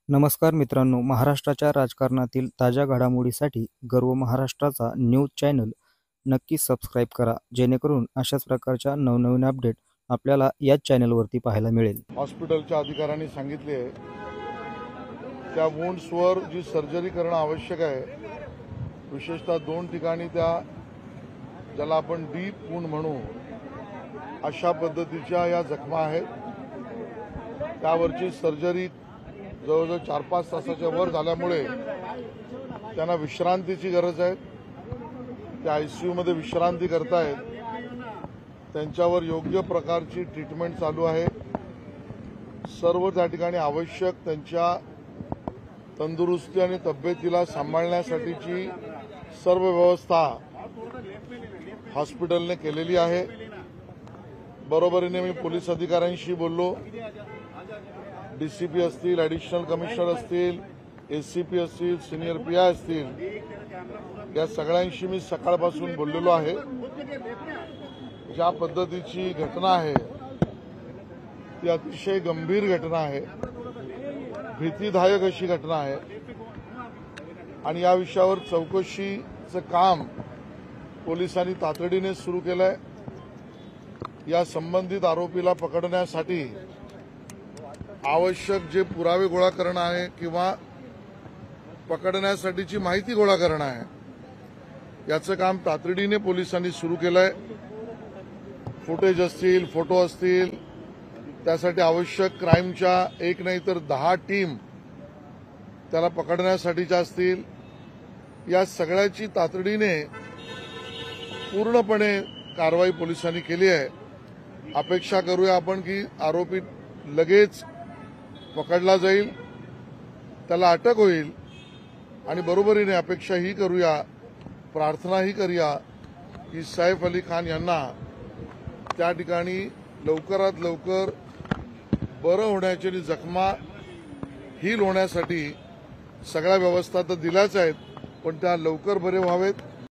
नमस्कार मित्रांनो, महाराष्ट्राच्या राजकारणातील ताज्या घडामोडीसाठी गर्व महाराष्ट्राचा न्यूज चॅनल नक्की सबस्क्राईब करा, जेणेकरून अशाच प्रकारच्या नवनवीन अपडेट आपल्याला याच चॅनलवरती पाहायला मिळेल. हॉस्पिटलच्या अधिकाऱ्यांनी सांगितले त्या वुंड्सवर जी सर्जरी करणं आवश्यक आहे, विशेषतः 2 ठिकाणी त्या ज्याला आपण डीप वुंड म्हणू अशा पद्धतीच्या या जखमा आहेत. त्यावरची सर्जरी जवळजवळ 4-5 तासाच्या वर झाल्यामुळे त्यांना विश्रांतीची गरज आहे. ते आयसीयूमध्ये विश्रांती करतायत. त्यांच्यावर योग्य प्रकारची ट्रीटमेंट चालू आहे. सर्व त्या ठिकाणी आवश्यक त्यांच्या तंदुरुस्ती आणि तब्येतीला सांभाळण्यासाठीची सर्व व्यवस्था हॉस्पिटलने केलेली आहे. बरोबरीने मी पोलीस अधिकाऱ्यांशी बोललो. डीसीपी असतील, ॲडिशनल कमिशनर असतील, एसीपी असतील, सिनियर पीआय असतील, या सगळ्यांशी मी सकाळपासून बोललेलो आहे. ज्या पद्धतीची घटना आहे ती अतिशय गंभीर घटना आहे, भीतीदायक अशी घटना आहे आणि या विषयावर चौकशीचं काम पोलिसांनी तातडीने सुरू केलंय. या संबंधित आरोपीला पकडण्यासाठी आवश्यक जे पुरावे गोळा करणं आहे किंवा पकडण्यासाठीची माहिती गोळा करणं आहे, याचं काम तातडीने पोलिसांनी सुरू केलंय. फुटेज असतील, फोटो असतील, त्यासाठी आवश्यक क्राईमच्या 1 नाही तर 10 टीम त्याला पकडण्यासाठीच्या असतील. या सगळ्याची तातडीने पूर्णपणे कारवाई पोलिसांनी केली आहे. अपेक्षा करूया आपण की आरोपी लगेच पकडला जाईल, त्याला अटक होईल आणि बरोबरीने अपेक्षा ही करूया, प्रार्थनाही करूया की सैफ अली खान यांना त्या ठिकाणी लवकरात लवकर बरं होण्याची आणि जखमा हील होण्यासाठी सगळ्या व्यवस्था तर दिल्याच आहेत, पण त्या लवकर बरे व्हावेत